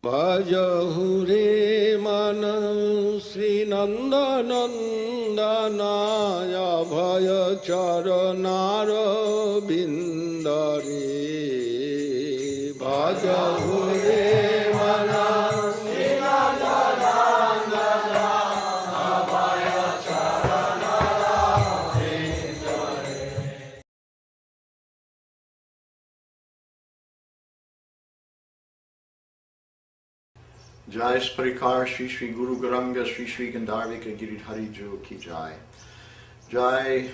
Bhajahure manam Sri Nanda Nandanaya Bhaya Charanara Bindari Bhajahure manam Sri Nanda Nandanaya Bhaya Charanara Bindari. Jai Sparikar Shri Shri Guru Garanga Shri Shri Gandharvika Giridhari Ju Ki Jai. Jai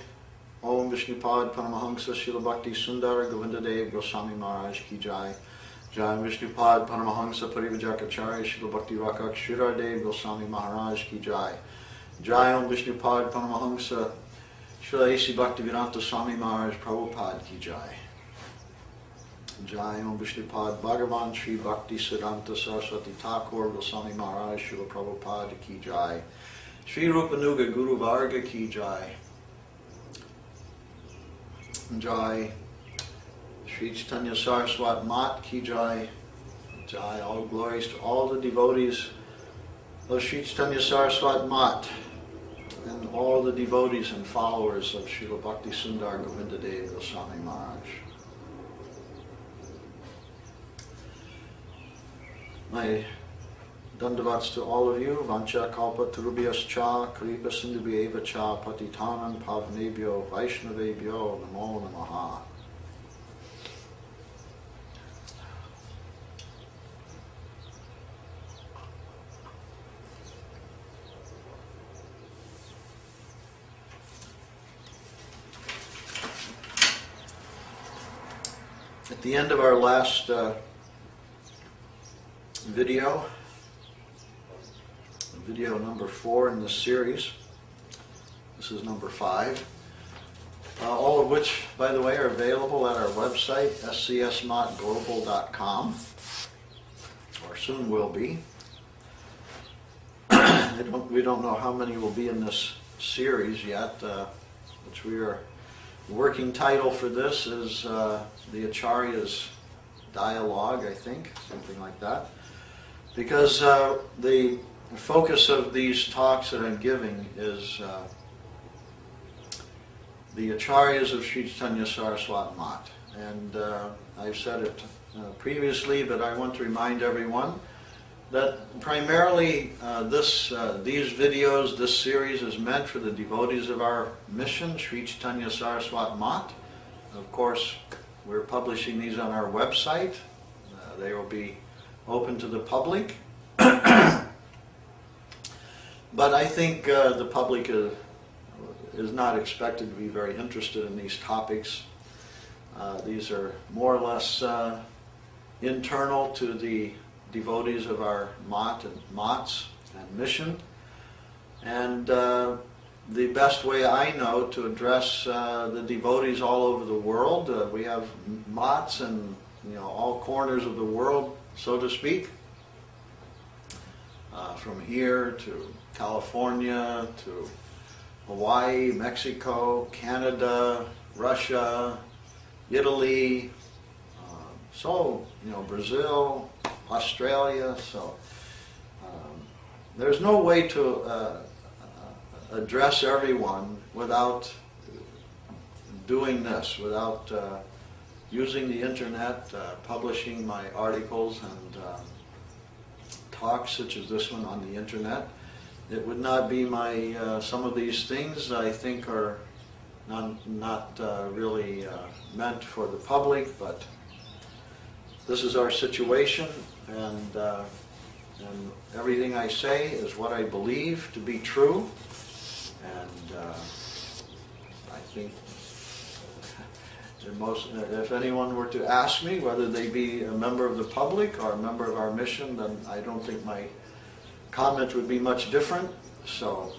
Om Vishnupad Paramahamsa Srila Bhakti Sundara Govinda Dev Goswami Maharaj Ki Jai. Jai Vishnupad Paramahamsa Parivajaka Acharya Srila Bhakti Rakak Srila Dev Goswami Maharaj Ki Jai. Jai Om Vishnupad Paramahamsa Srila A.C. Bhaktivedanta Swami Maharaj Prabhupada Ki Jai. Jai Om Vishnupad Bhagavan Shri Bhakti Siddhanta Saraswati Thakur Goswami Maharaj Srila Prabhupada Ki Jai. Sri Rupanuga Guru Varga Ki Jai. Jai Sri Chaitanya Saraswat Mat Ki Jai. Jai, all glories to all the devotees of Sri Chaitanya Saraswat Mat and all the devotees and followers of Srila Bhakti Sundar Govinda Dev Goswami Maharaj. My dandavats to all of you. Vancha kalpa turubhyas cha kripa sindubhyeva cha patitanam pavnebhyo vaishnavebhyo namo namaha. At the end of our last video number 4 in this series. This is number 5. All of which, by the way, are available at our website, scsmotglobal.com, or soon will be. We don't know how many will be in this series yet, which we are, the working title for this is the Acharyas Dialogue, I think, something like that. Because the focus of these talks that I'm giving is the Acharyas of Sri Chaitanya Saraswat Mat. And I've said it previously, but I want to remind everyone that primarily these videos, this series is meant for the devotees of our mission, Sri Chaitanya Saraswat Mat. Of course, we're publishing these on our website. They will be open to the public. But I think the public is not expected to be very interested in these topics. These are more or less internal to the devotees of our Mat and Mats and mission. And the best way I know to address the devotees all over the world, we have Mats in all corners of the world, so to speak, from here to California to Hawaii, Mexico, Canada, Russia, Italy, Brazil, Australia. So there's no way to address everyone without doing this, without using the internet, publishing my articles and talks such as this one on the internet. It would not be my, some of these things I think are not really meant for the public, but this is our situation, and everything I say is what I believe to be true, and I think if anyone were to ask me whether they be a member of the public or a member of our mission, then I don't think my comment would be much different. So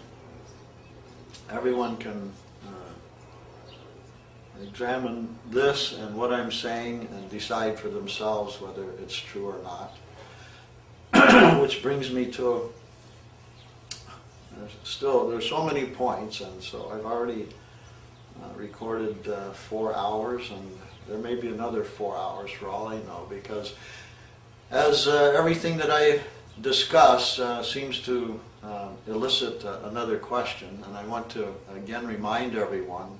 everyone can examine this and what I'm saying and decide for themselves whether it's true or not. Which brings me to, there's so many points, and so I've already recorded 4 hours, and there may be another 4 hours for all I know, because as everything that I discuss seems to elicit another question, and I want to again remind everyone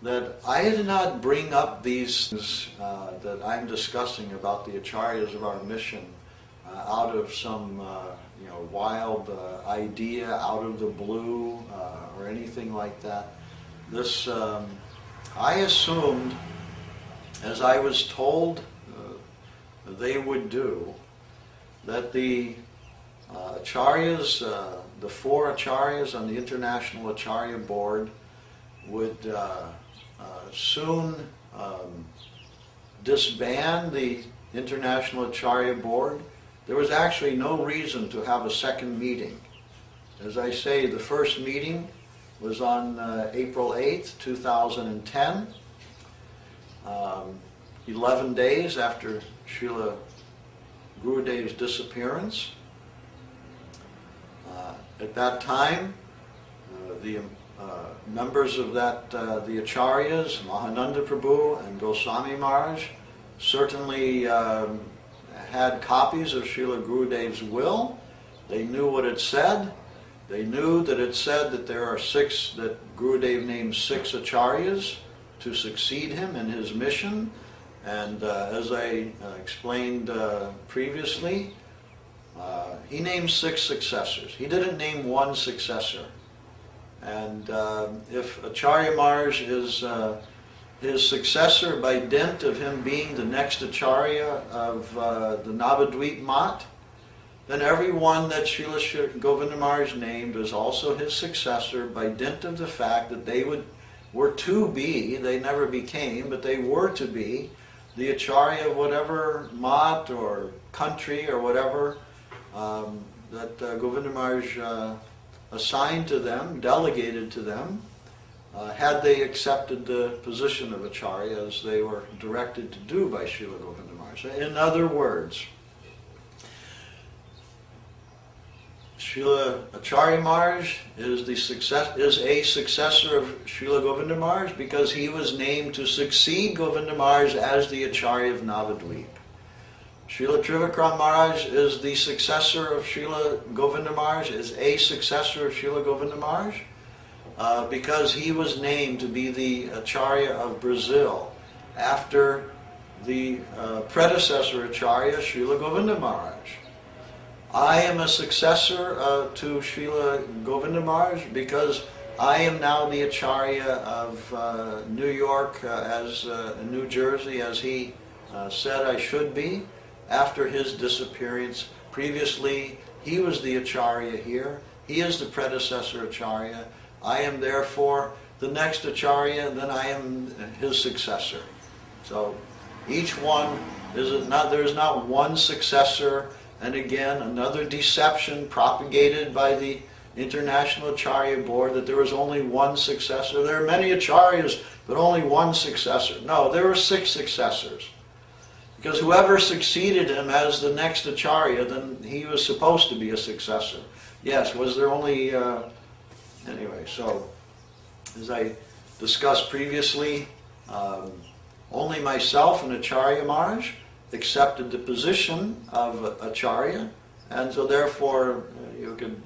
that I did not bring up these that I'm discussing about the Acharyas of our mission out of some wild idea, out of the blue, or anything like that. This I assumed, as I was told they would do, that the Acharyas, the 4 Acharyas on the International Acharya Board, would soon disband the International Acharya Board. There was actually no reason to have a second meeting. As I say, the first meeting was on April 8th, 2010, 11 days after Srila Gurudev's disappearance. At that time, the members of that, the Acharyas, Mahananda Prabhu and Goswami Maharaj, certainly had copies of Srila Gurudev's will. They knew what it said. They knew that it said that there are 6, that Gurudev named 6 Acharyas to succeed him in his mission. And as I explained previously, he named 6 successors. He didn't name 1 successor. And if Acharya Maharaj is his successor by dint of him being the next Acharya of the Navadvip Mat, then everyone that Srila Govinda Maharaj named is also his successor by dint of the fact that they were to be, they never became, but they were to be the Acharya of whatever Mat or country or whatever that Govinda Maharaj assigned to them, delegated to them, had they accepted the position of Acharya as they were directed to do by Srila Govinda Maharaj. In other words, Srila Acharya Maharaj is a successor of Srila Govinda Maharaj because he was named to succeed Govinda Maharaj as the Acharya of Navadvip. Srila Trivikram Maharaj is the successor of Srila Govinda Maharaj, is a successor of Srila Govinda Maharaj, because he was named to be the Acharya of Brazil after the predecessor Acharya, Srila Govinda Maharaj. I am a successor to Srila Govinda Maharaj because I am now the Acharya of New York, New Jersey, as he said I should be after his disappearance. Previously, he was the Acharya here. He is the predecessor Acharya. I am therefore the next Acharya, then I am his successor. So each one, there is not one successor. And again, another deception propagated by the International Acharya Board that there was only one successor. There are many Acharyas, but only one successor. No, there were 6 successors. Because whoever succeeded him as the next Acharya, then he was supposed to be a successor. Yes, was there only... anyway, so as I discussed previously, only myself and Acharya Maharaj accepted the position of Acharya, and so therefore you could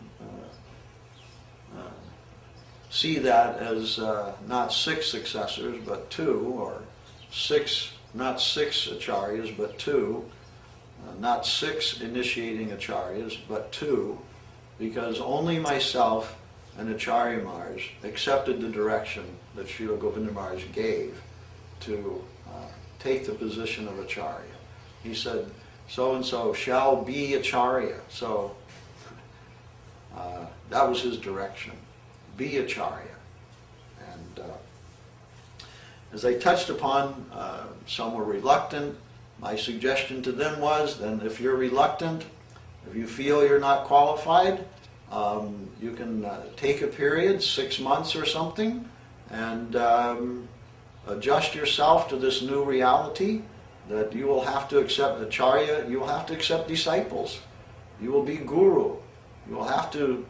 see that as not 6 successors but 2, or 6, not 6 Acharyas but 2, not 6 initiating Acharyas but 2, because only myself and Acharya Maharaj accepted the direction that Srila Govinda Maharaj gave to take the position of Acharya. He said, so-and-so shall be Acharya. So that was his direction. Be Acharya. And as I touched upon, some were reluctant. My suggestion to them was, then if you're reluctant, if you feel you're not qualified, you can take a period, 6 months or something, and adjust yourself to this new reality that you will have to accept Acharya, you will have to accept disciples. You will be Guru. You will have to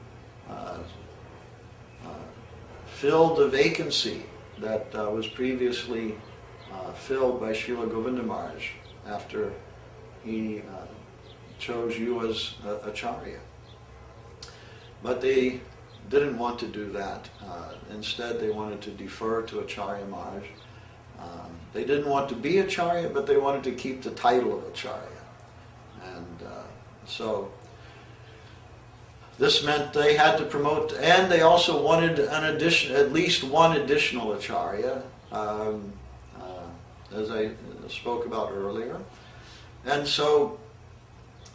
fill the vacancy that was previously filled by Srila Govinda Maharaj after he chose you as Acharya. But they didn't want to do that. Instead, they wanted to defer to Acharya Maharaj. They didn't want to be Acharya, but they wanted to keep the title of Acharya. And so this meant they had to promote, and they also wanted at least one additional Acharya, as I spoke about earlier. And so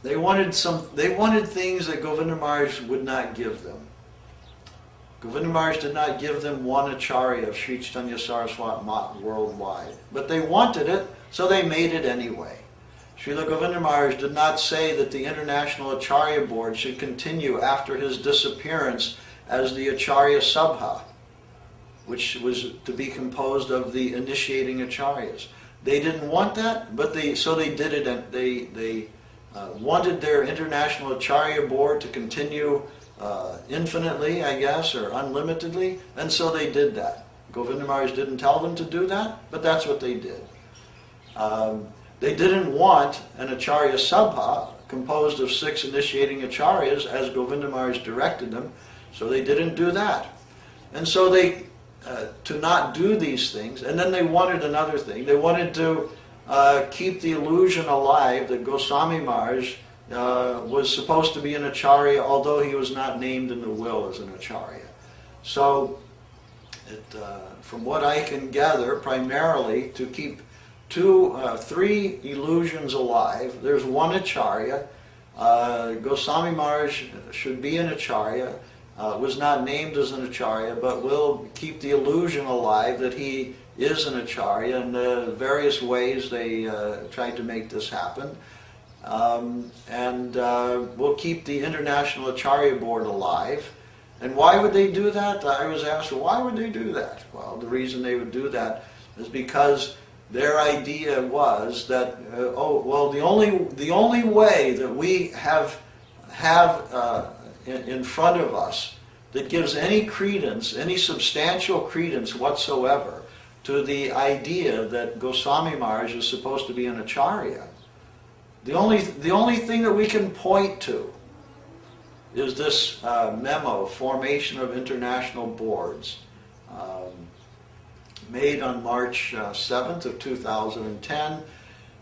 they wanted things that Govinda Maharaj would not give them. Govinda Maharaj did not give them one Acharya of Sri Chaitanya Saraswat Mat worldwide. But they wanted it, so they made it anyway. Srila Govinda Maharaj did not say that the International Acharya Board should continue after his disappearance as the Acharya Sabha, which was to be composed of the initiating Acharyas. They didn't want that, but so they did it, and they wanted their International Acharya Board to continue infinitely, I guess, or unlimitedly, and so they did that. Govinda Maharaj didn't tell them to do that, but that's what they did. They didn't want an Acharya Sabha composed of 6 initiating Acharyas as Govinda Maharaj directed them, so they didn't do that. And so they, to not do these things, and then they wanted another thing. They wanted to keep the illusion alive that Goswami Maharaj was supposed to be an Acharya, although he was not named in the will as an Acharya. So, from what I can gather, primarily to keep 3 illusions alive, there's one Acharya. Goswami Maharaj should be an Acharya, was not named as an Acharya, but will keep the illusion alive that he is an Acharya. In various ways they tried to make this happen. And we'll keep the International Acharya Board alive. And why would they do that? I was asked, well, why would they do that? Well, the reason they would do that is because their idea was that, the only way that we have in front of us that gives any credence, any substantial credence whatsoever to the idea that Goswami Maharaj is supposed to be an Acharya, the only thing that we can point to is this memo, Formation of International Boards, made on March 7th of 2010,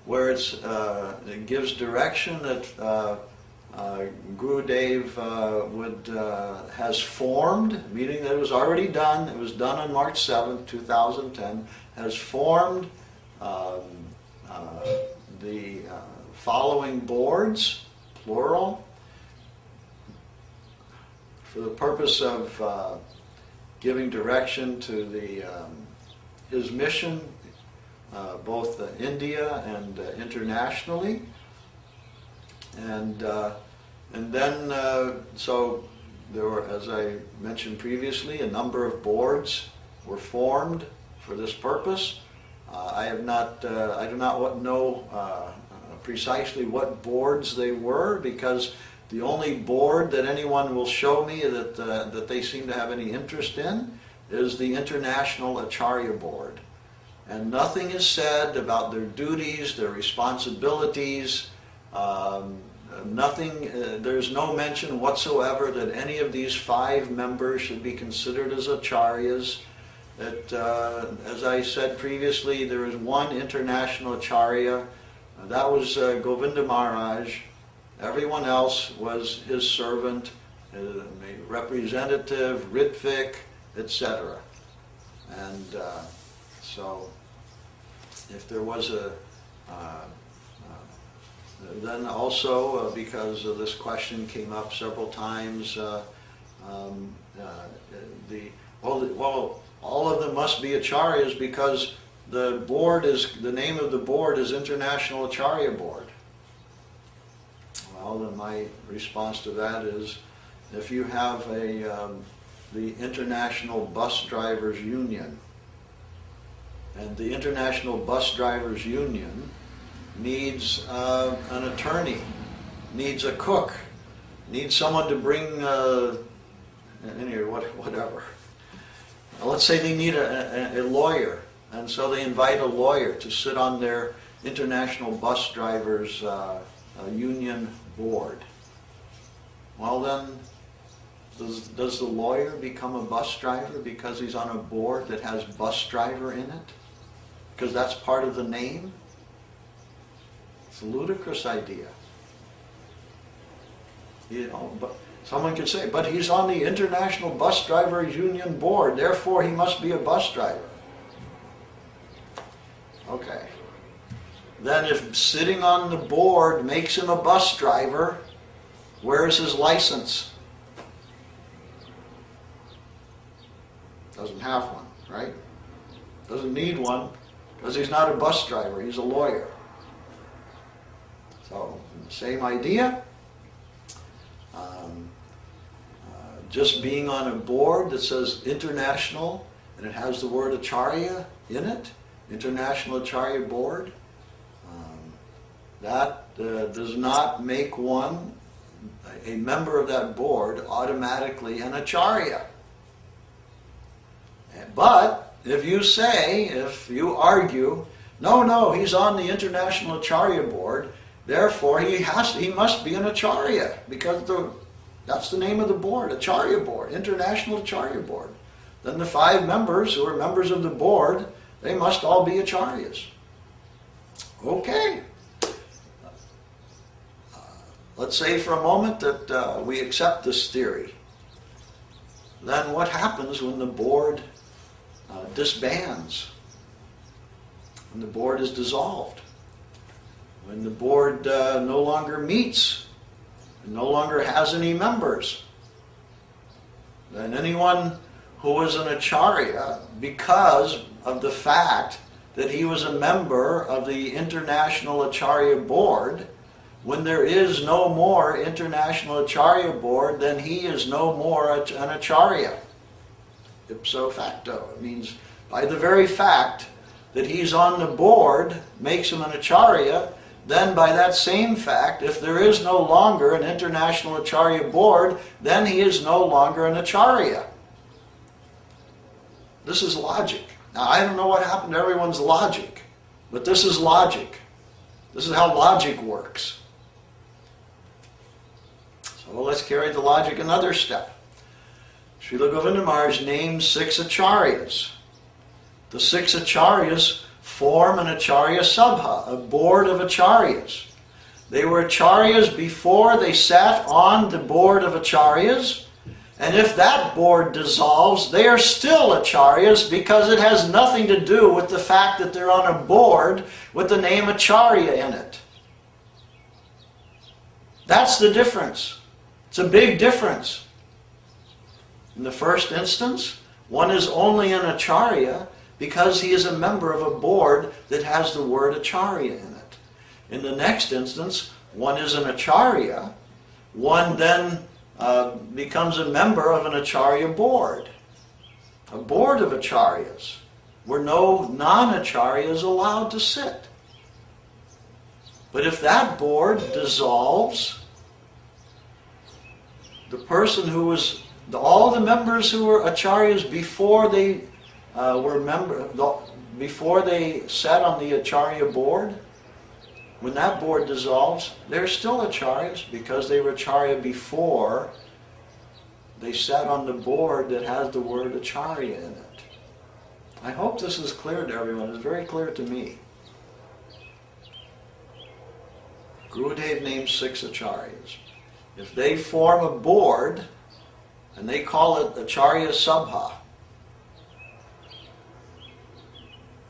where it gives direction that Gurudev has formed, meaning that it was already done, it was done on March 7th, 2010, has formed the following boards, plural, for the purpose of giving direction to his mission, both India and internationally. And then, so there were, as I mentioned previously, a number of boards were formed for this purpose. I do not know precisely what boards they were, because the only board that anyone will show me that they seem to have any interest in is the International Acharya Board. And nothing is said about their duties, their responsibilities, there's no mention whatsoever that any of these 5 members should be considered as Acharyas. That, as I said previously, there is one international Acharya, that was Govinda Maharaj. Everyone else was his servant, representative, Ritvik, etc. And so, if there was then also, because this question came up several times, all of them must be Acharyas because the name of the board is International Acharya Board. Well, then my response to that is, if you have the International Bus Drivers Union, and the International Bus Drivers Union needs an attorney, needs a cook, needs someone to bring whatever. Let's say they need a lawyer, and so they invite a lawyer to sit on their International Bus Drivers Union board. Well then, does the lawyer become a bus driver because he's on a board that has bus driver in it? Because that's part of the name? It's a ludicrous idea. You know, but someone could say, but he's on the International Bus Drivers Union Board, therefore he must be a bus driver. Okay. Then if sitting on the board makes him a bus driver, where is his license? Doesn't have one, right? Doesn't need one because he's not a bus driver, he's a lawyer. So, same idea. Just being on a board that says international and it has the word Acharya in it, International Acharya Board, that does not make one, a member of that board, automatically an Acharya. But if you argue, no, he's on the International Acharya Board, therefore he must be an Acharya, because that's the name of the board, Acharya Board, International Acharya Board. Then the 5 members who are members of the board, they must all be Acharyas. Okay. Let's say for a moment that we accept this theory. Then what happens when the board disbands? When the board is dissolved? When the board no longer meets? No longer has any members? Then anyone who was an Acharya, because of the fact that he was a member of the International Acharya Board, when there is no more International Acharya Board, then he is no more an Acharya. Ipso facto. It means by the very fact that he's on the board makes him an Acharya, then by that same fact, if there is no longer an International Acharya Board, then he is no longer an Acharya. This is logic. Now, I don't know what happened to everyone's logic, but this is logic. This is how logic works. So let's carry the logic another step. Srila Govinda Maharaj names 6 Acharyas. The 6 Acharyas form an Acharya Sabha, a board of Acharyas. They were Acharyas before they sat on the board of Acharyas, and if that board dissolves, they are still Acharyas because it has nothing to do with the fact that they're on a board with the name Acharya in it. That's the difference. It's a big difference. In the first instance, one is only an Acharya because he is a member of a board that has the word Acharya in it. In the next instance, one is an Acharya. One then becomes a member of an Acharya board. A board of Acharyas, where no non-Acharya is allowed to sit. But if that board dissolves, the person who was, all the members who were Acharyas before they before they sat on the Acharya board, when that board dissolves, they're still Acharyas because they were Acharya before they sat on the board that has the word Acharya in it. I hope this is clear to everyone. It's very clear to me. Gurudev names 6 Acharyas. If they form a board, and they call it Acharya Sabha,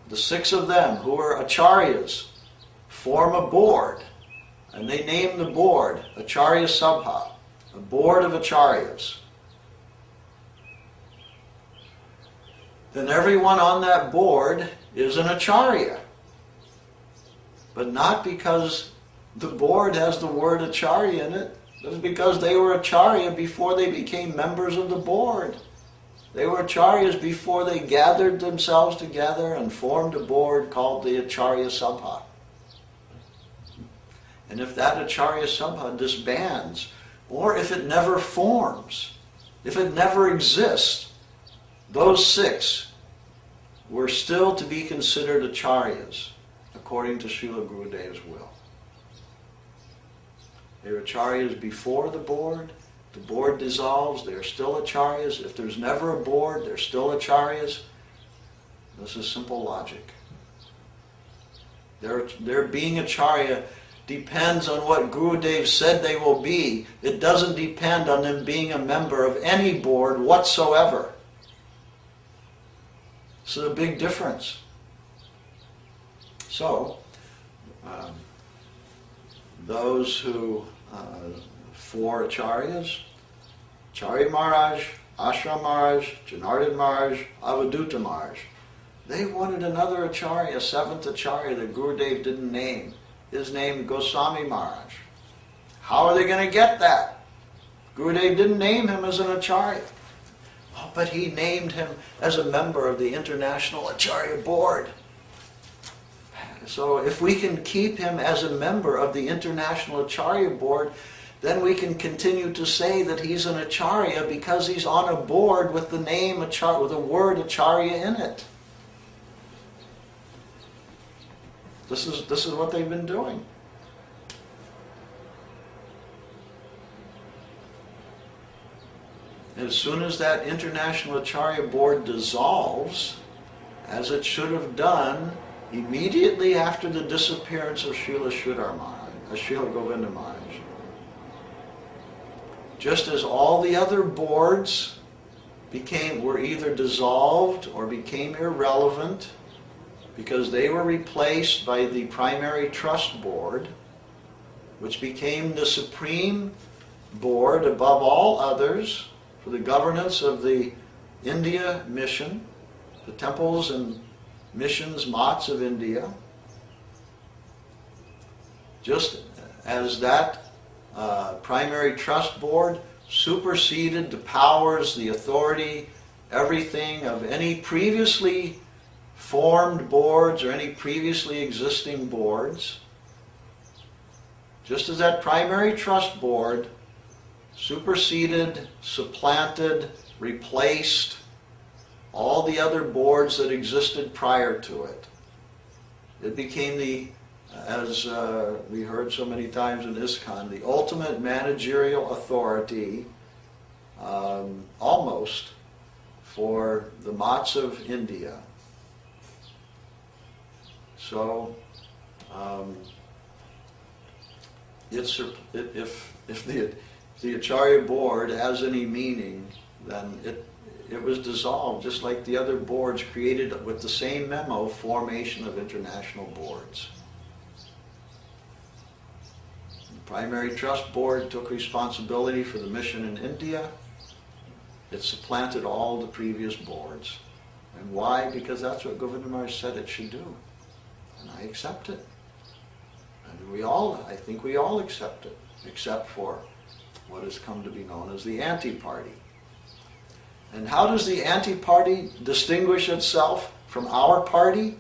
the 6 of them who are Acharyas form a board, and they name the board Acharya Sabha, a board of Acharyas. Then everyone on that board is an Acharya, but not because the board has the word Acharya in it. It's because they were Acharya before they became members of the board. They were Acharyas before they gathered themselves together and formed a board called the Acharya Sabha. And if that Acharya Sabha disbands, or if it never forms, if it never exists, those 6 were still to be considered Acharyas, according to Srila Gurudev's will. They were Acharyas before the board dissolves, they're still Acharyas. If there's never a board, they're still Acharyas. This is simple logic. Their being Acharya depends on what Gurudev said they will be. It doesn't depend on them being a member of any board whatsoever. This is a big difference. So, those who, four Acharyas, Acharya Maharaj, Ashram Maharaj, Janardhan Maharaj, Avaduta Maharaj, they wanted another Acharya, a seventh Acharya that Gurudev didn't name. His name Goswami Maharaj. How are they going to get that? Gurudev didn't name him as an Acharya. Oh, but he named him as a member of the International Acharya Board. So if we can keep him as a member of the International Acharya Board, then we can continue to say that he's an Acharya because he's on a board with the name Acharya, with the word Acharya in it. This is what they've been doing. As soon as that International Acharya Board dissolves, as it should have done immediately after the disappearance of Srila Govinda Maharaj, just as all the other boards were either dissolved or became irrelevant because they were replaced by the primary trust board, which became the supreme board above all others for the governance of the India mission, the temples and missions, mats of India. Just as that primary trust board superseded the powers, the authority, everything of any previously formed boards or any previously existing boards, just as that primary trust board superseded, supplanted, replaced all the other boards that existed prior to it. It became as we heard so many times in ISKCON, the ultimate managerial authority, almost, for the mats of India. So, if the Acharya board has any meaning, then it was dissolved, just like the other boards created with the same memo, formation of international boards. The primary trust board took responsibility for the mission in India. It supplanted all the previous boards. And why? Because that's what Govinda Maharaj said it should do. And I accept it. And I think we all accept it, except for what has come to be known as the anti-party. And how does the anti-party distinguish itself from our party?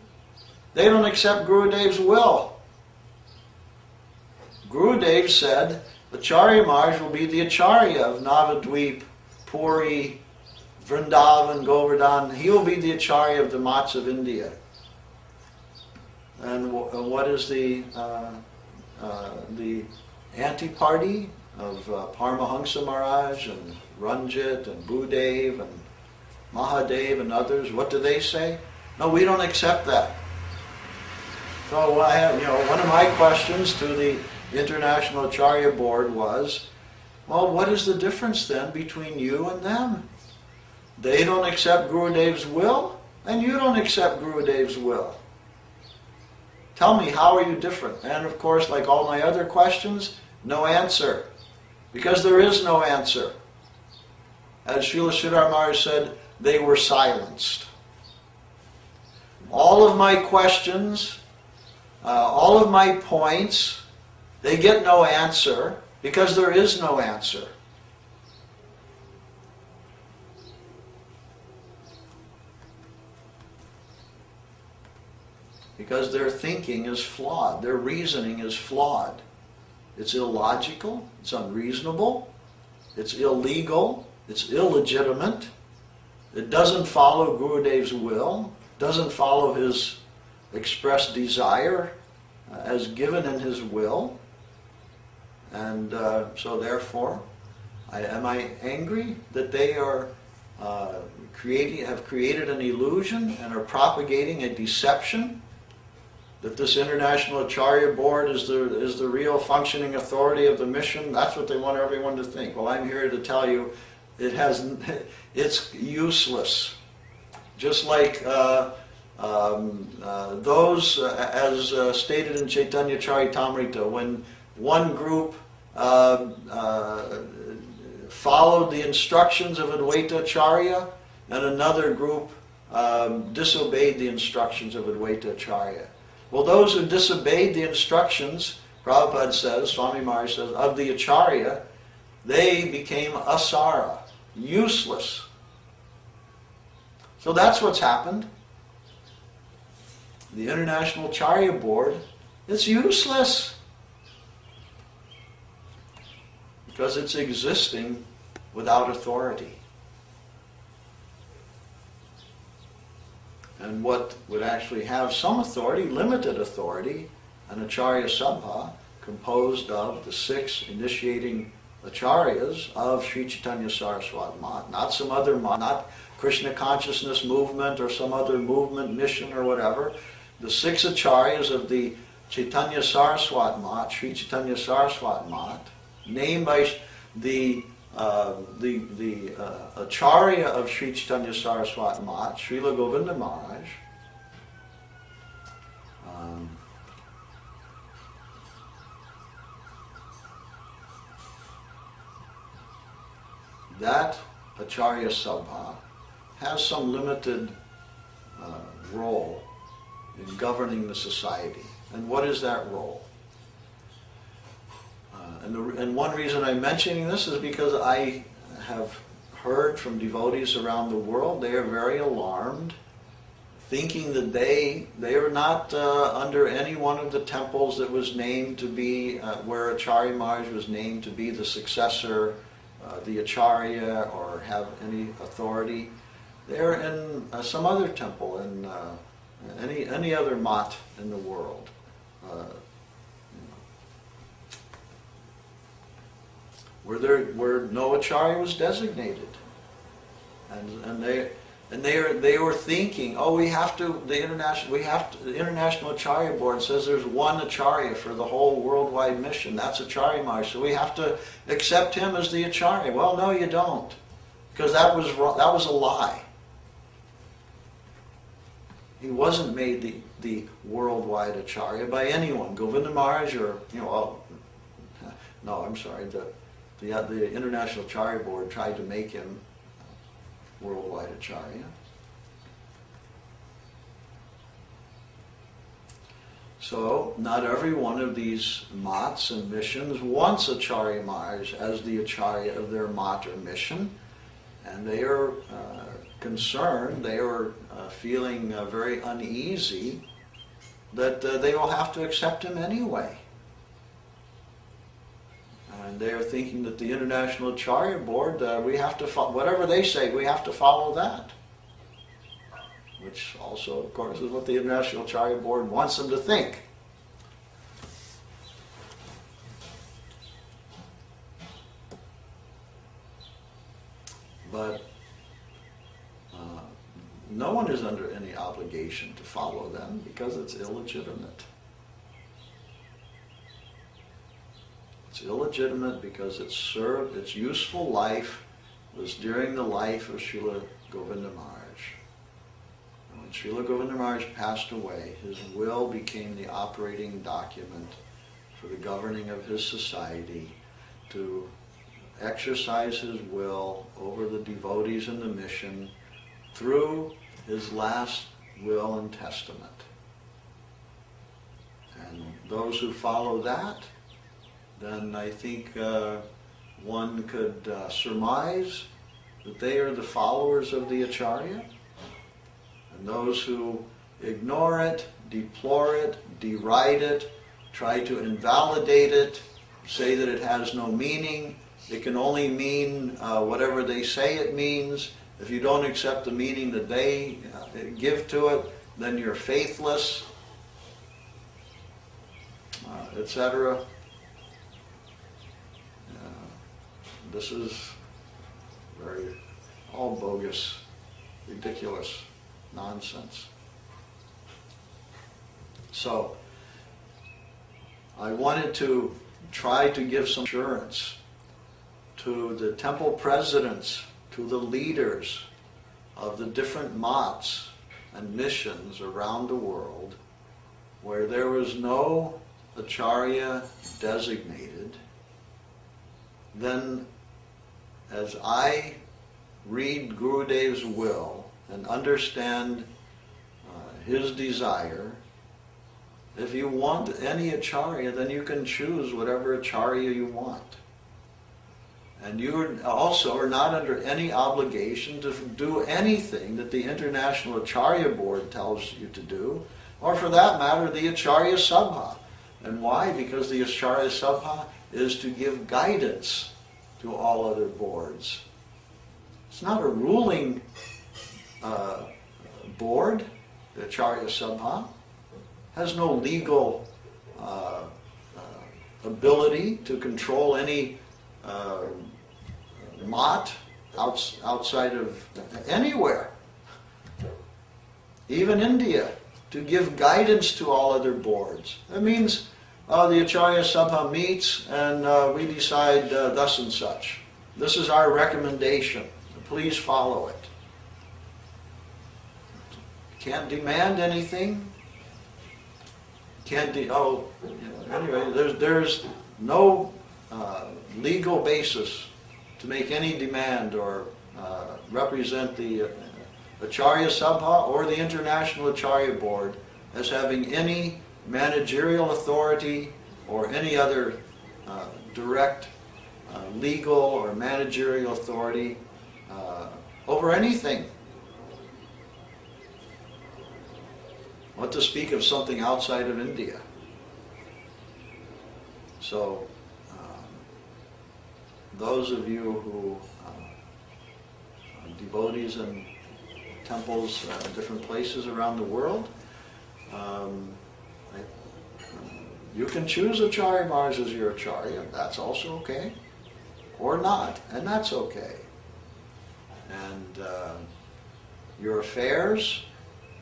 They don't accept Gurudev's will. Gurudev said Acharya Maharaj will be the Acharya of Navadvip, Puri, Vrindavan, Govardhan. He will be the Acharya of the mats of India. And what is the anti-party of Paramahansa Maharaj and Ranjit and Bhudev and Mahadev and others? What do they say? No, we don't accept that. So one of my questions to the International Acharya Board was, well, what is the difference then between you and them? They don't accept Gurudev's will, and you don't accept Gurudev's will. Tell me, how are you different? And of course, like all my other questions, no answer. Because there is no answer. As Srila Sridhar Maharaj said, they were silenced. All of my questions, all of my points, they get no answer because there is no answer. Because their thinking is flawed, their reasoning is flawed. It's illogical, it's unreasonable, it's illegal, it's illegitimate. It doesn't follow Gurudev's will, doesn't follow his expressed desire as given in his will. And so therefore, am I angry that they are have created an illusion and are propagating a deception that this International Acharya Board is the real functioning authority of the mission? That's what they want everyone to think. Well, I'm here to tell you it's useless. Just like those, as stated in Chaitanya Charitamrita, when one group followed the instructions of Advaita Acharya and another group disobeyed the instructions of Advaita Acharya. Well, those who disobeyed the instructions, Prabhupada says, Swami Maharaj says, of the Acharya, they became asara, useless. So that's what's happened. The International Acharya Board, it's useless because it's existing without authority. And what would actually have some authority, limited authority, an Acharya Sabha composed of the 6 initiating Acharyas of Sri Chaitanya Saraswat Mat, not some other mat, not Krishna consciousness movement or some other movement, mission or whatever. The 6 Acharyas of the Chaitanya Saraswat Mat, Sri Chaitanya Saraswat Mat, named by the Acharya of Sri Chaitanya Saraswat Mat, Srila Govinda Maharaj, that Acharya Sabha has some limited role in governing the society. And what is that role? And one reason I'm mentioning this is because I have heard from devotees around the world, they are very alarmed, thinking that they are not under any one of the temples that was named to be, where Acharya Maharaj was named to be the successor, the Acharya, or have any authority. They're in some other temple, in any other mat in the world. Where no Acharya was designated, and they were thinking, oh, the International Acharya Board says there's one Acharya for the whole worldwide mission. That's Acharya Maharaj, so we have to accept him as the Acharya. Well, no, you don't, because that was wrong, that was a lie. He wasn't made the worldwide Acharya by anyone, Govinda Maharaj, or no, I'm sorry, the International Acharya Board tried to make him worldwide Acharya. So, not every one of these mats and missions wants Acharya Maharaj as the Acharya of their mat or mission, and they are concerned, they are feeling very uneasy that they will have to accept him anyway. And they are thinking that the International Acharya Board, we have to whatever they say, we have to follow that. Which also, of course, is what the International Acharya Board wants them to think. But no one is under any obligation to follow them because it's illegitimate. It's illegitimate because its useful life was during the life of Srila Govinda Maharaj. And when Srila Govinda Maharaj passed away, his will became the operating document for the governing of his society to exercise his will over the devotees in the mission through his last will and testament. And those who follow that, then I think one could surmise that they are the followers of the Acharya. And those who ignore it, deplore it, deride it, try to invalidate it, say that it has no meaning, it can only mean whatever they say it means. If you don't accept the meaning that they give to it, then you're faithless, etc. this is all bogus, ridiculous nonsense. So, I wanted to try to give some assurance to the temple presidents, to the leaders of the different mats and missions around the world, where there was no Acharya designated. Then, as I read Gurudev's will and understand his desire, if you want any Acharya, then you can choose whatever Acharya you want. And you also are not under any obligation to do anything that the International Acharya Board tells you to do, or for that matter, the Acharya Sabha. And why? Because the Acharya Sabha is to give guidance to all other boards. It's not a ruling board. The Acharya Sabha has no legal ability to control any mat outside of anywhere, even India, to give guidance to all other boards. That means the Acharya Sabha meets and we decide thus and such. This is our recommendation. Please follow it. Can't demand anything. Anyway, there's no legal basis to make any demand or represent the Acharya Sabha or the International Acharya Board as having any managerial authority or any other direct legal or managerial authority over anything. What to speak of something outside of India. So, those of you who are devotees in temples in different places around the world, you can choose Acharya Maharaj as your Acharya. That's also okay. Or not, and that's okay. And your affairs,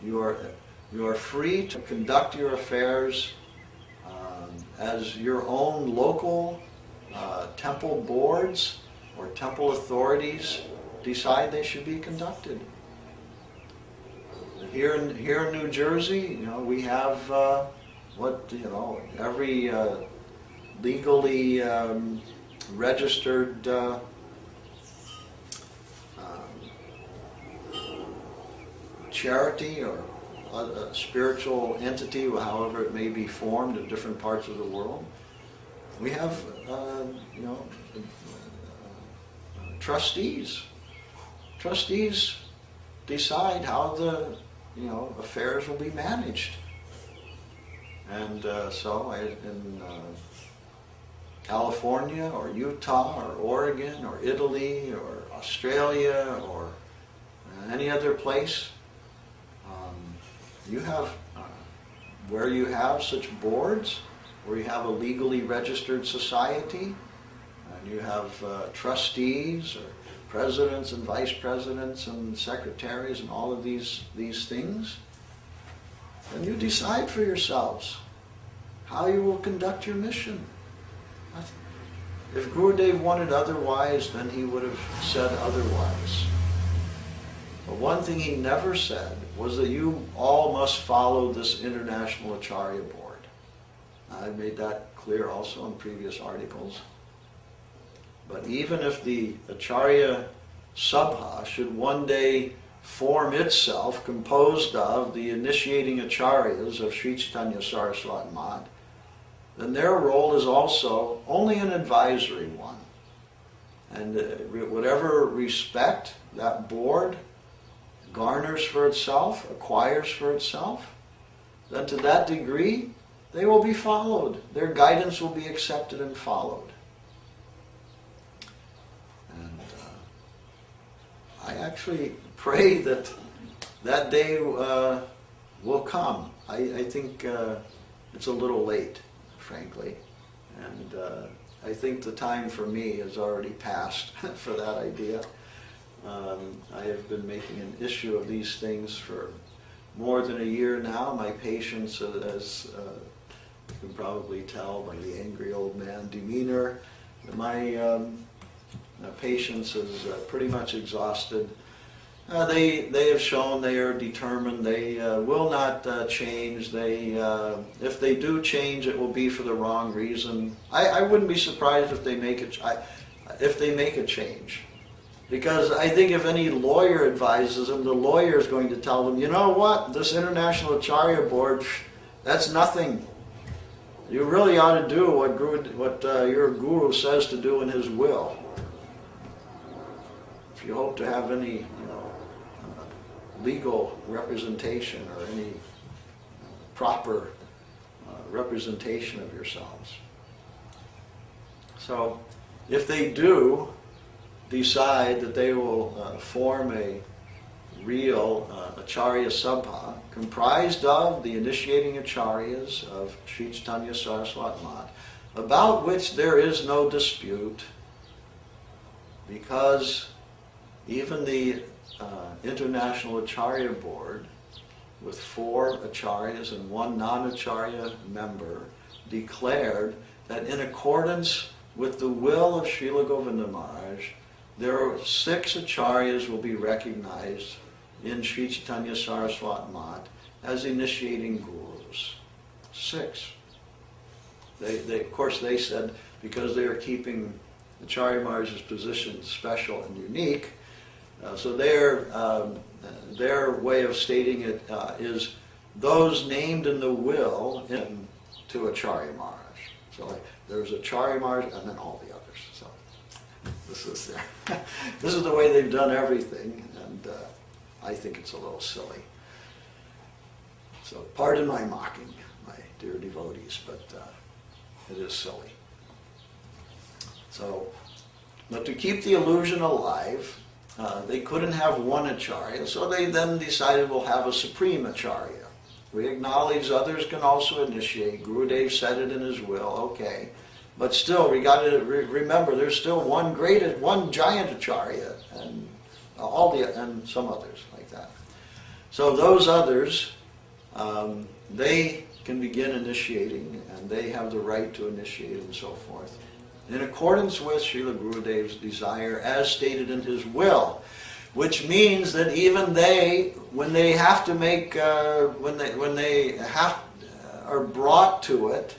you are free to conduct your affairs as your own local temple boards or temple authorities decide they should be conducted. Here in New Jersey, we have every legally registered charity or a spiritual entity, however it may be formed in different parts of the world. We have, trustees. Trustees decide how the, affairs will be managed. And so in California or Utah or Oregon or Italy or Australia or any other place, you have, where you have such boards, where you have a legally registered society, and you have trustees or presidents and vice presidents and secretaries and all of these things, then you decide for yourselves how you will conduct your mission. If Gurudev wanted otherwise, then he would have said otherwise. But one thing he never said was that you all must follow this International Acharya Board. I made that clear also in previous articles. But even if the Acharya Sabha should one day form itself composed of the initiating Acharyas of Sri Chaitanya Saraswat Math, then their role is also only an advisory one. And whatever respect that board garners for itself, acquires for itself, then to that degree, they will be followed. Their guidance will be accepted and followed. And I actually pray that that day will come. I think it's a little late, frankly. And I think the time for me has already passed for that idea. I have been making an issue of these things for more than a year now. My patience, as you can probably tell by the angry old man demeanor, my patience is pretty much exhausted. They have shown they are determined. They will not change. If they do change, it will be for the wrong reason. I wouldn't be surprised if they make a change, because I think if any lawyer advises them, the lawyer is going to tell them, you know what, this International Acharya Board, that's nothing. You really ought to do what your guru says to do in his will. If you hope to have any legal representation or any proper representation of yourselves. So if they do decide that they will form a real Acharya Sabha comprised of the initiating Acharyas of Sri Chaitanya Saraswat Mat, about which there is no dispute, because even the International Acharya Board, with 4 Acharyas and 1 non-Acharya member, declared that in accordance with the will of Srila Govinda Maharaj, there are 6 Acharyas will be recognized in Sri Chaitanya Saraswat Mat as initiating gurus. 6. Of course, they said because they are keeping Acharya Maharaj's position special and unique, so their way of stating it is those named in the will to Acharya Maharaj. So like, there's Acharya Maharaj and then all the others. So this is the way they've done everything, and I think it's a little silly. So pardon my mocking, my dear devotees, but it is silly. So, but to keep the illusion alive, they couldn't have one Acharya, so they then decided we'll have a Supreme Acharya. We acknowledge others can also initiate. Gurudev said it in his will, okay. But still, we got to remember there's still one giant Acharya, and and some others like that. So those others, they can begin initiating, and they have the right to initiate and so forth, in accordance with Srila Gurudev's desire as stated in his will, which means that even they, when they have to make, when they are brought to it,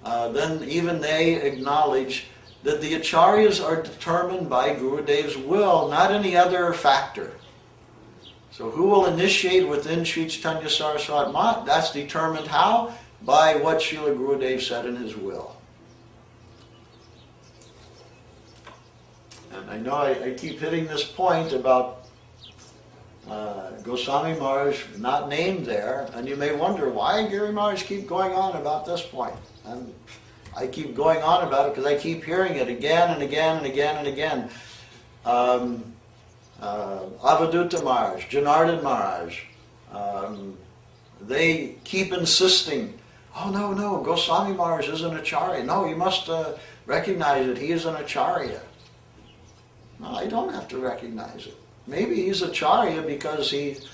then even they acknowledge that the Acharyas are determined by Gurudev's will, not any other factor. So who will initiate within Sri Chaitanya Saraswat Mat? That's determined how? By what Srila Gurudev said in his will. And I know I keep hitting this point about Goswami Maharaj not named there, and you may wonder why Giri Maharaj keep going on about this point. And I keep going on about it because I keep hearing it again and again and again and again. Avaduta Maharaj, Janardhan Maharaj, they keep insisting, oh no, Goswami Maharaj is an Acharya. No, you must recognize that he is an Acharya. No, I don't have to recognize it. Maybe he's Acharya because he's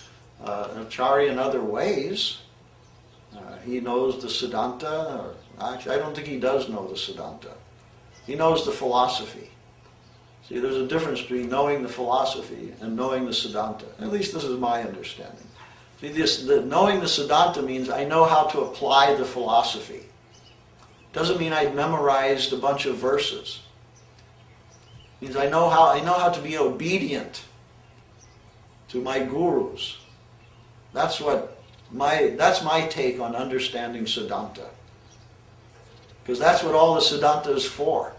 Acharya in other ways. He knows the Siddhanta, or actually I don't think he does know the Siddhanta. He knows the philosophy. See, there's a difference between knowing the philosophy and knowing the Siddhanta. At least this is my understanding. See, knowing the Siddhanta means I know how to apply the philosophy. Doesn't mean I memorized a bunch of verses. It means I know how to be obedient to my gurus. That's my take on understanding Siddhanta. Because that's what all the Siddhanta is for.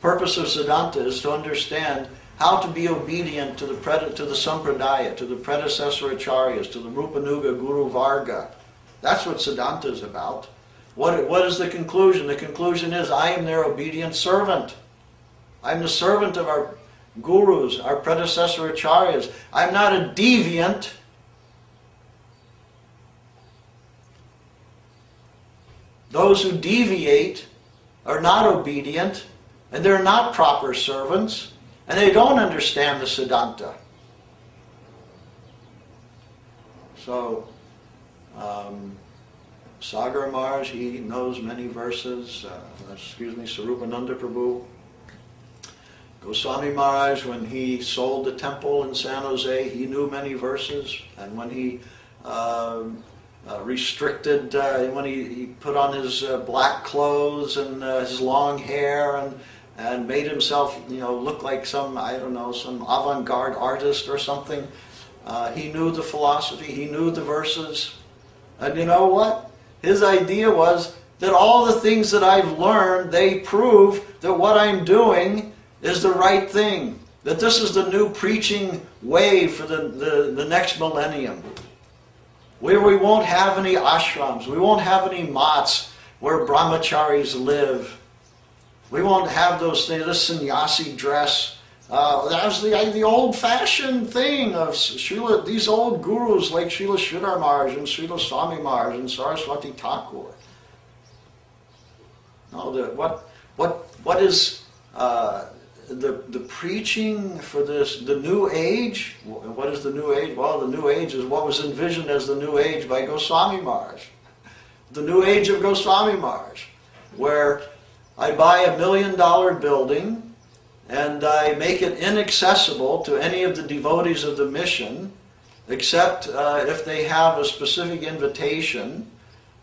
Purpose of Siddhanta is to understand how to be obedient to the Sampradaya, to the predecessor Acharyas, to the Rupanuga Guru Varga. That's what Siddhanta is about. What is the conclusion? The conclusion is I am their obedient servant. I'm the servant of our gurus, our predecessor Acharyas. I'm not a deviant. Those who deviate are not obedient, and they're not proper servants, and they don't understand the Siddhanta. So, Sagar Maharaj, he knows many verses. Sarupananda Prabhu. Goswami Maharaj, when he sold the temple in San Jose, he knew many verses. And when he restricted, when he put on his black clothes and his long hair and made himself, look like some avant-garde artist or something, he knew the philosophy, he knew the verses. And you know what? His idea was that all the things that I've learned, they prove that what I'm doing is the right thing. That this is the new preaching way for the next millennium. Where we won't have any ashrams, we won't have any mats where brahmacharis live. We won't have those things, this sannyasi dress. That was the old-fashioned thing of these old gurus like Srila Sridhar Maharaj and Srila Swami Maharaj and Saraswati Thakur. No, what is the preaching for the New Age? What is the New Age? Well, the New Age is what was envisioned as the New Age by Goswami Maharaj. The New Age of Goswami Maharaj, where I buy $1 million building and I make it inaccessible to any of the devotees of the mission, except if they have a specific invitation,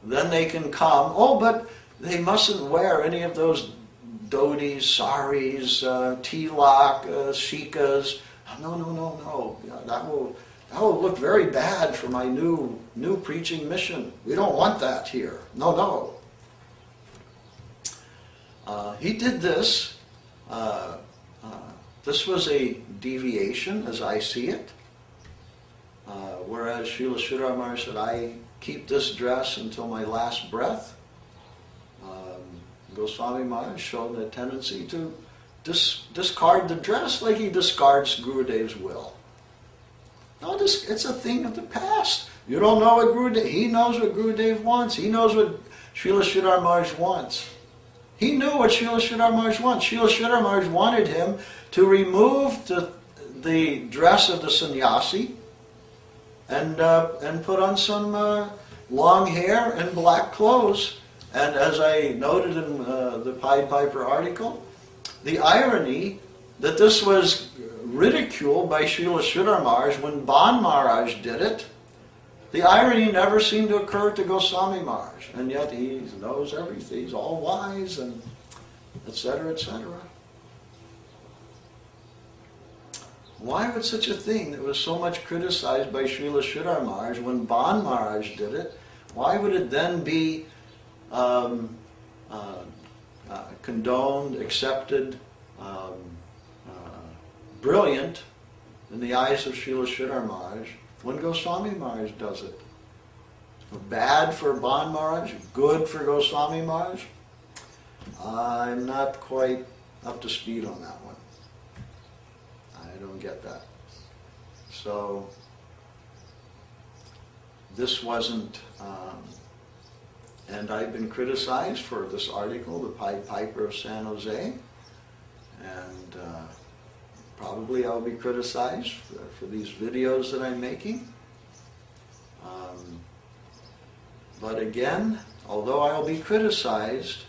then they can come. Oh, but they mustn't wear any of those dhotis, saris, tilak, shikas. No. That will look very bad for my new preaching mission. We don't want that here. No. He did this. This was a deviation, as I see it. Whereas Srila Sridhar Maharaj said, I keep this dress until my last breath. Goswami Maharaj showed a tendency to discard the dress like he discards Gurudev's will. No, it's a thing of the past. You don't know what Gurudev, he knows what Gurudev wants. He knows what Srila Sridhar Maharaj wants. He knew what Srila Sridhar Maharaj wants. Srila Sridhar Maharaj wanted him to remove the dress of the sannyasi and put on some long hair and black clothes. And as I noted in the Pied Piper article, the irony that this was ridiculed by Srila Sridhar Maharaj when Ban Maharaj did it, the irony never seemed to occur to Goswami Maharaj. And yet he knows everything, he's all wise, and etc., etc. Why would such a thing that was so much criticized by Srila Sridhar Maharaj when Ban Maharaj did it, why would it then be condoned, accepted, brilliant in the eyes of Srila Sridhar Maharaj when Goswami Maharaj does it? Bad for Ban Maharaj, good for Goswami Maharaj? I'm not quite up to speed on that one. I don't get that. So, this wasn't... and I've been criticized for this article, The Pied Piper of San Jose, and probably I'll be criticized for these videos that I'm making. But again, although I'll be criticized,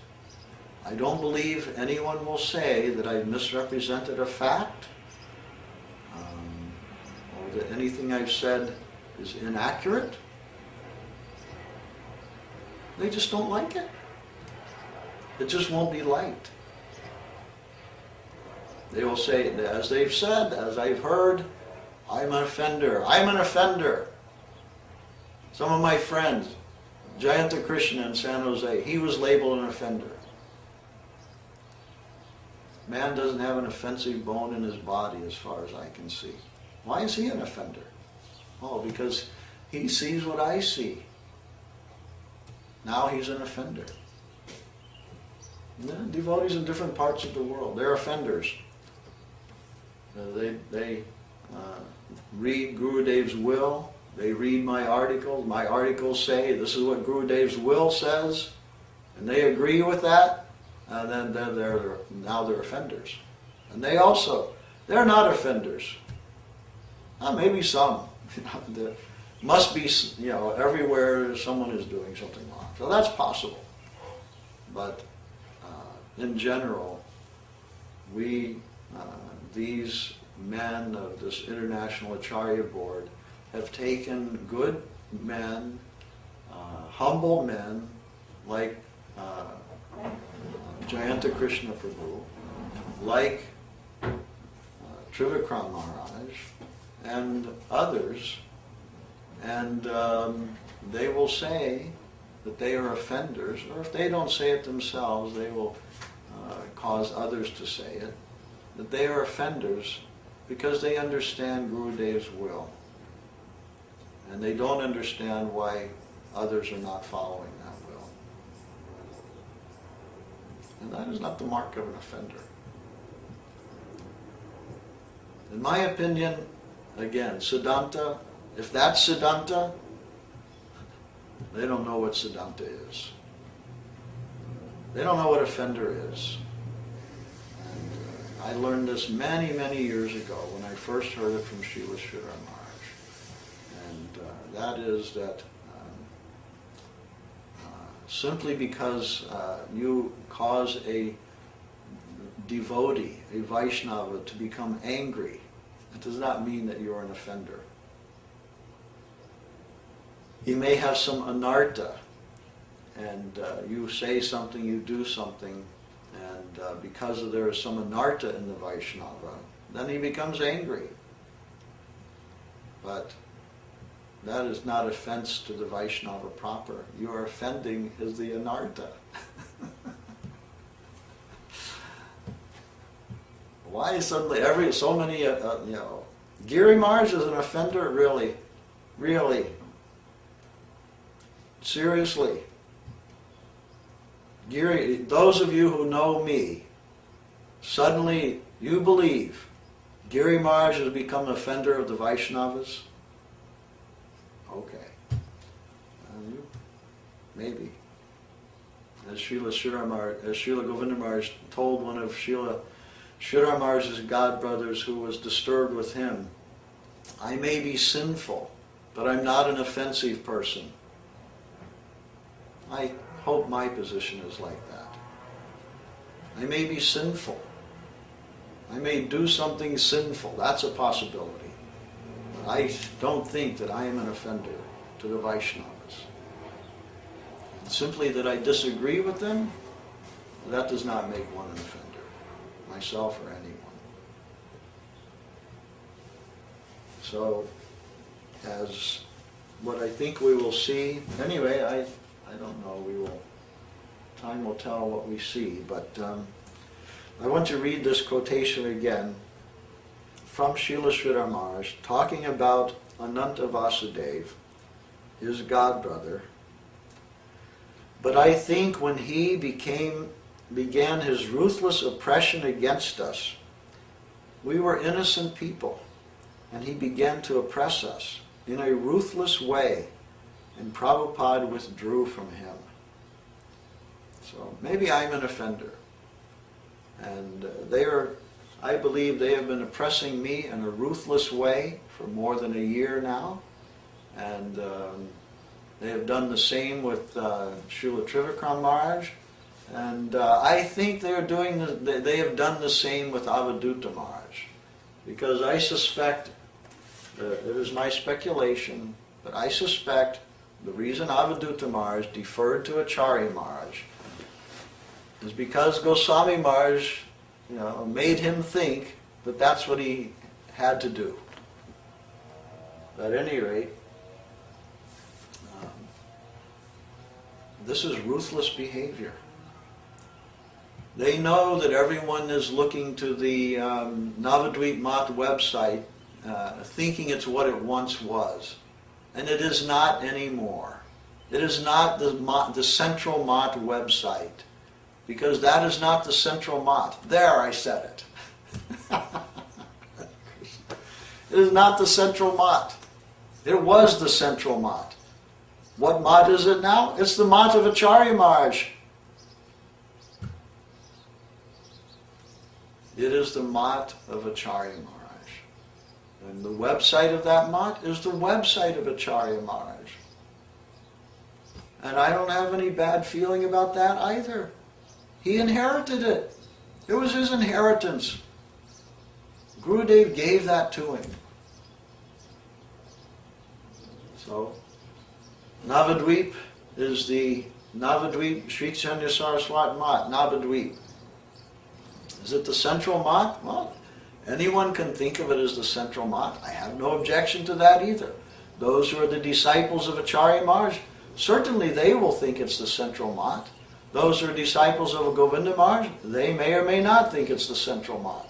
I don't believe anyone will say that I've misrepresented a fact, or that anything I've said is inaccurate. They just don't like it. It just won't be liked. They will say, as they've said, as I've heard, I'm an offender. I'm an offender. Some of my friends, Jayanta Krishna in San Jose, he was labeled an offender. Man doesn't have an offensive bone in his body as far as I can see. Why is he an offender? Oh, because he sees what I see. Now he's an offender. Devotees in different parts of the world, they're offenders. They read Gurudev's will, they read my articles say this is what Gurudev's will says, and they agree with that, and then they're offenders. And they're not offenders. Maybe some. There must be, everywhere someone is doing something wrong. So that's possible. But in general, these men of this International Acharya Board have taken good men, humble men like Jayanta Krishna Prabhu, like Trivikram Maharaj, and others, and they will say that they are offenders, or if they don't say it themselves, they will cause others to say it, that they are offenders because they understand Gurudev's will. And they don't understand why others are not following that will. And that is not the mark of an offender. In my opinion, again, Siddhanta, if that's Siddhanta, they don't know what Siddhanta is. They don't know what offender is. And I learned this many, many years ago when I first heard it from Srila Giri Maharaja. And that is that simply because you cause a devotee, a Vaishnava, to become angry, it does not mean that you're an offender. He may have some anartha, and you say something, you do something, and because there is some anartha in the Vaishnava, then he becomes angry. But that is not offense to the Vaishnava proper. You are offending is the anartha. Why suddenly so many, Giri Maharaj is an offender? Really? Really? Seriously? Giri, those of you who know me, suddenly you believe Giri Maharaj has become an offender of the Vaishnavas? Okay. Maybe. As Srila Govinda Maharaj told one of Srila Maharaj's godbrothers who was disturbed with him, I may be sinful, but I'm not an offensive person. I hope my position is like that. I may be sinful. I may do something sinful. That's a possibility. But I don't think that I am an offender to the Vaishnavas. Simply that I disagree with them, that does not make one an offender, myself or anyone. So, as what I think we will see, anyway, I don't know, time will tell what we see, but I want to read this quotation again from Srila Sridhar Maharaj, talking about Ananta Vasudeva, his godbrother. But I think when he began his ruthless oppression against us, we were innocent people, and he began to oppress us in a ruthless way, and Prabhupada withdrew from him. So maybe I'm an offender. And I believe they have been oppressing me in a ruthless way for more than a year now. And they have done the same with Srila Trivikram Maharaj. And I think they have done the same with Avadhuta Maharaj. Because I suspect, it is my speculation, but I suspect the reason Avadhuta Maharaj deferred to Acharya Maharaj is because Goswami Maharaj, made him think that that's what he had to do. At any rate, this is ruthless behavior. They know that everyone is looking to the Navadvip Mat website thinking it's what it once was. And it is not anymore. It is not the Central Mat website. Because that is not the Central Mat. There, I said it. It is not the Central Mat. It was the Central Mat. What Mat is it now? It's the Mat of Acharya Maharaj. It is the mat of Acharya Maharaj. And the website of that mat is the website of Acharya Maharaj. And I don't have any bad feeling about that either. He inherited it. It was his inheritance. Gurudev gave that to him. So, Navadvip is the Navadvip Sri Chaitanya Saraswat Mat, Navadvip. Is it the central mat? Well, anyone can think of it as the central mat. I have no objection to that either. Those who are the disciples of Acharya Maharaj, certainly they will think it's the central mat. Those who are disciples of Govinda Maharaj, they may or may not think it's the central mat.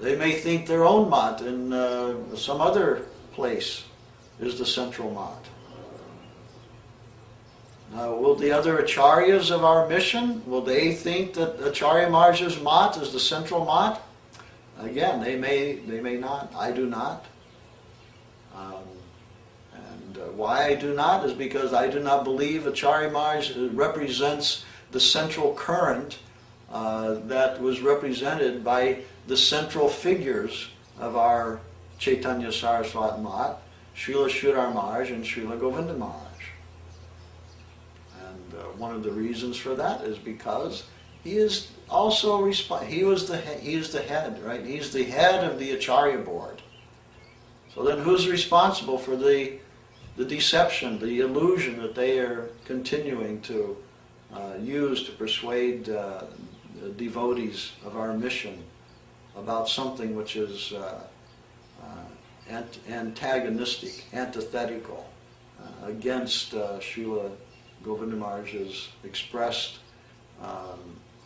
They may think their own mat in some other place is the central mat. Now, will the other acharyas of our mission, will they think that Acharya Maharaj's mat is the central mat? Again, they may not. I do not. Why I do not is because I do not believe Acharya Maharaj represents the central current that was represented by the central figures of our Chaitanya Saraswat Mat, Srila Sridhar Maharaj and Srila Govinda Maharaj. And one of the reasons for that is because he is also he is the head, right? He's the head of the Acharya board. So then who's responsible for the deception, the illusion that they are continuing to use to persuade the devotees of our mission about something which is antagonistic, antithetical, against Srila Govinda Maharaj's expressed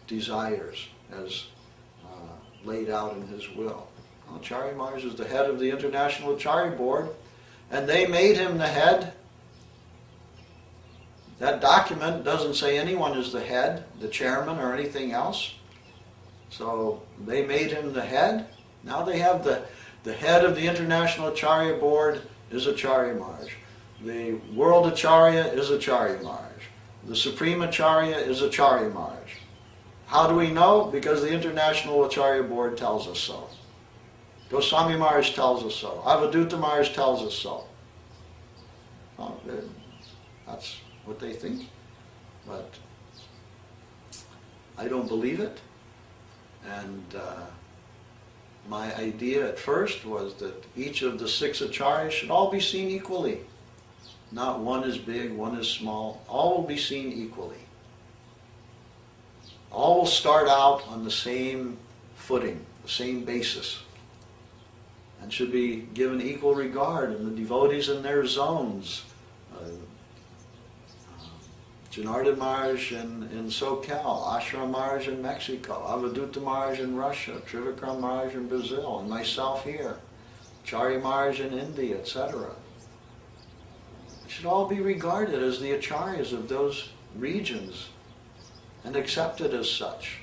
desires as laid out in his will. Acharya Maharaj is the head of the International Acharya Board, and they made him the head. That document doesn't say anyone is the head, the chairman, or anything else. So they made him the head. Now they have the head of the International Acharya Board is Acharya Maharaj. The World Acharya is Acharya Maharaj. The Supreme Acharya is Acharya Maharaj. How do we know? Because the International Acharya Board tells us so. Goswami Maharaj tells us so. Avadhuta Maharaj tells us so. Well, that's what they think. But I don't believe it. And my idea at first was that each of the 6 acharyas should all be seen equally. Not one is big, one is small. All will be seen equally. All will start out on the same footing, the same basis, and should be given equal regard, and the devotees in their zones. Janardhan Maharaj in SoCal, Ashram Maharaj in Mexico, Avadhuta Maharaj in Russia, Trivikram Maharaj in Brazil, and myself here, Acharya Maharaj in India, etc. Should all be regarded as the acharyas of those regions and accepted as such.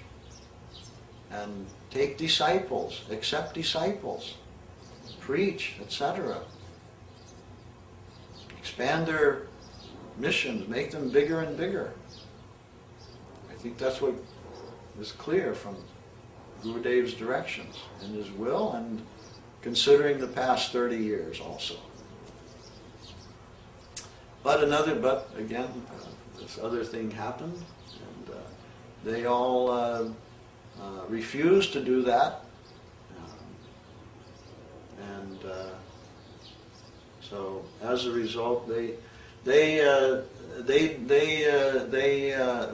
And take disciples, accept disciples, preach, etc. Expand their missions, make them bigger and bigger. I think that's what is clear from Gurudev's directions in his will, and considering the past 30 years also. But again, this other thing happened, and they all refused to do that, and so as a result,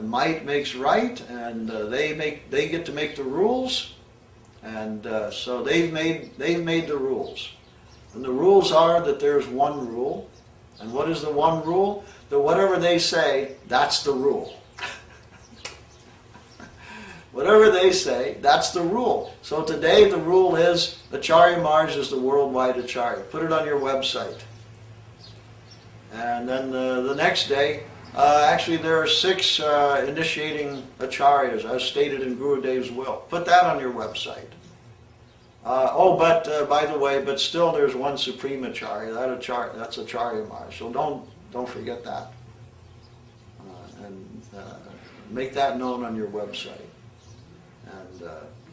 might makes right, and they get to make the rules, and so they've made the rules, and the rules are that there's one rule. And what is the one rule? That whatever they say, that's the rule. Whatever they say, that's the rule. So today the rule is Acharya Maharaj is the worldwide Acharya. Put it on your website. And then the next day, actually there are 6 initiating Acharyas, as stated in Gurudev's will. Put that on your website. By the way, but still there's one Supreme Acharya. That's Acharya Maharaj. So don't forget that. And make that known on your website. And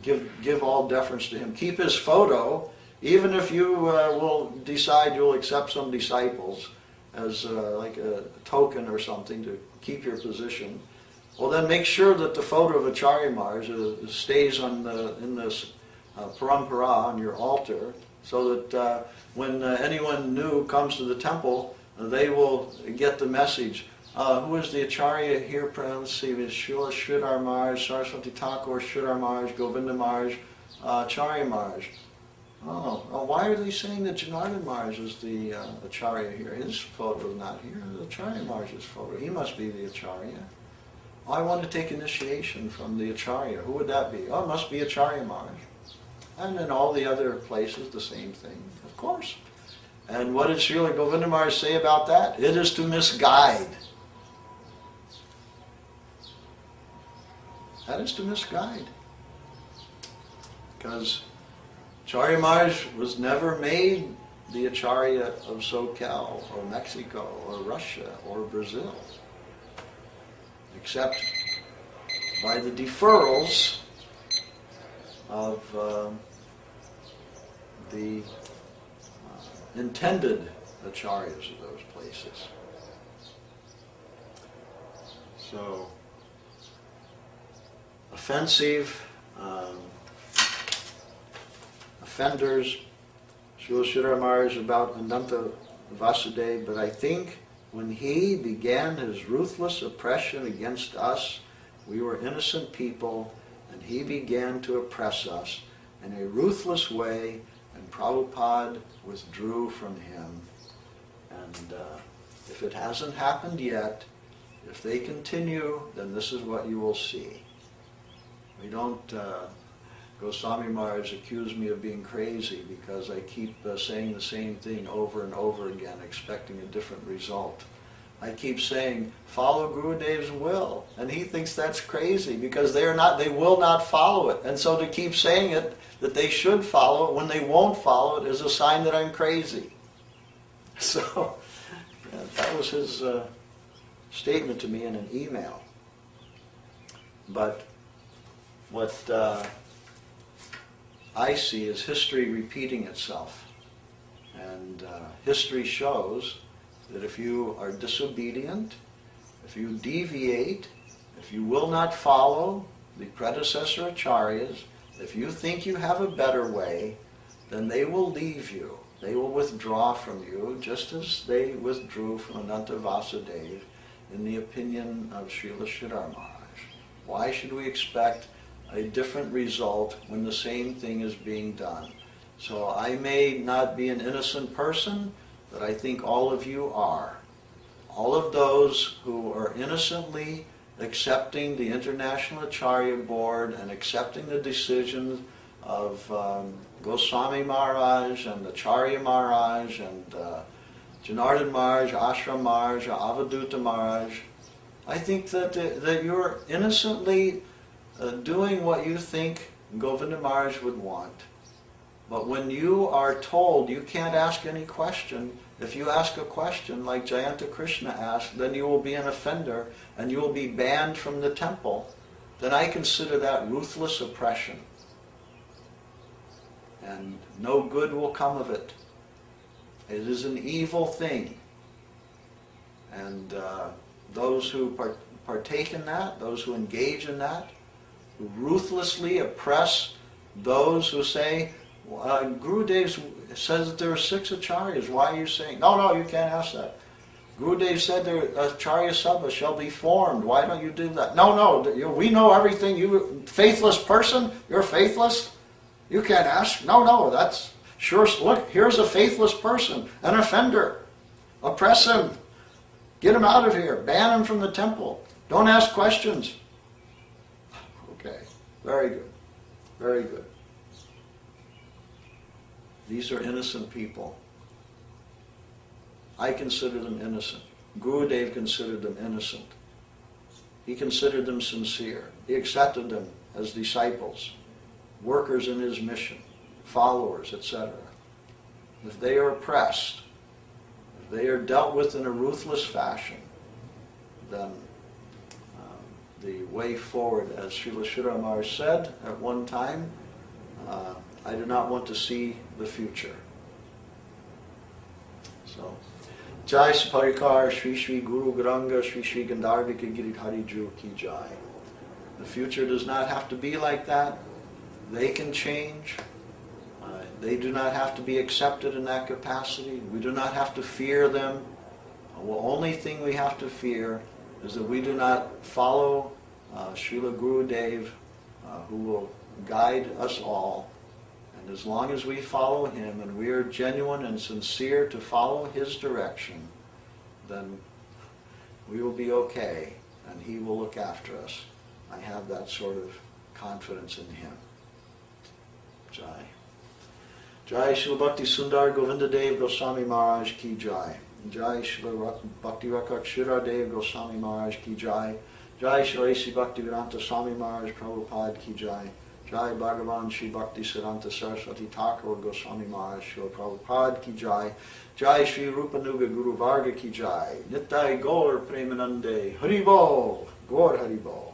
give all deference to him. Keep his photo, even if you will decide you'll accept some disciples as like a token or something to keep your position. Well, then make sure that the photo of Acharya Maharaj stays in this parampara on your altar, so that when anyone new comes to the temple, they will get the message. Who is the Acharya here? Let's see, it's Srila Sridhar Maharaj, Saraswati Thakur, Sridhar Maharaj, Govinda Maharaj, Acharya Maharaj. Oh, why are they saying that Janardhan Maharaj is the Acharya here? His photo is not here. The Acharya Maharaj's photo. He must be the Acharya. Oh, I want to take initiation from the Acharya. Who would that be? Oh, it must be Acharya Maharaj. And in all the other places, the same thing, of course. And what did Srila Govinda Maharaj say about that? It is to misguide. That is to misguide. Because Acharya Maharaj was never made the Acharya of SoCal or Mexico or Russia or Brazil, except by the deferrals of the intended acharyas of those places. So, offensive offenders, Srila Sridhar Maharaj about Ananta Vasudeva, but I think when he began his ruthless oppression against us, we were innocent people, and he began to oppress us in a ruthless way, and Prabhupada withdrew from him. And if it hasn't happened yet, if they continue, then this is what you will see. We don't, Goswami Maharaj accused me of being crazy because I keep saying the same thing over and over again, expecting a different result. I keep saying, follow Gurudev's will. And he thinks that's crazy because they will not follow it. And so to keep saying it, that they should follow it when they won't follow it, is a sign that I'm crazy. So that was his statement to me in an email. But what I see is history repeating itself. And history shows that if you are disobedient, if you deviate, if you will not follow the predecessor acharyas, if you think you have a better way, then they will leave you. They will withdraw from you, just as they withdrew from Ananta Vasudeva in the opinion of Srila Sridhar Maharaj. Why should we expect a different result when the same thing is being done? So I may not be an innocent person, but I think all of you are. All of those who are innocently accepting the International Acharya Board and accepting the decisions of Goswami Maharaj and Acharya Maharaj and Janardhan Maharaj, Ashram Maharaj, Avaduta Maharaj, I think that you're innocently doing what you think Govinda Maharaj would want. But when you are told you can't ask any question, if you ask a question like Jayanta Krishna asked, then you will be an offender and you will be banned from the temple, then I consider that ruthless oppression. And no good will come of it. It is an evil thing. And those who partake in that, those who engage in that, who ruthlessly oppress those who say, Gurudev says that there are 6 acharyas. Why are you saying? No, you can't ask that. Gurudev said there Acharya Sabha shall be formed. Why don't you do that? No, we know everything. You faithless person, you're faithless. You can't ask. No, that's sure. Look, here's a faithless person, an offender. Oppress him. Get him out of here. Ban him from the temple. Don't ask questions. Okay, very good. Very good. These are innocent people. I consider them innocent. Gurudev considered them innocent. He considered them sincere. He accepted them as disciples, workers in his mission, followers, etc. If they are oppressed, if they are dealt with in a ruthless fashion, then the way forward. As Srila Giri Maharaja said at one time, I do not want to see the future. So, Jai Saparikar, Shri Shri Guru Garanga, Shri Shri Gandharvika Giridhari Ju Ki Jai. The future does not have to be like that. They can change. They do not have to be accepted in that capacity. We do not have to fear them. The only thing we have to fear is that we do not follow Srila Gurudev, who will guide us all. And as long as we follow him and we are genuine and sincere to follow his direction, then we will be okay and he will look after us. I have that sort of confidence in him. Jai. Jai Srila Bhakti Sundar Govinda Dev Goswami Maharaj Ki Jai. Jai Srila Bhakti Rakshira Dev Goswami Maharaj Ki Jai. Jai Srila A.C. Bhakti Vedanta Swami Maharaj Prabhupada Ki Jai. Jai Bhagavan Shri Bhakti Siddhanta Saraswati Thakur Goswami Maharaj Srila Prabhupada Ki Jai. Jai Sri Rupanuga Guru Varga Ki Jai. Nittai Gaur Premanande Haribol. Gaur Haribol.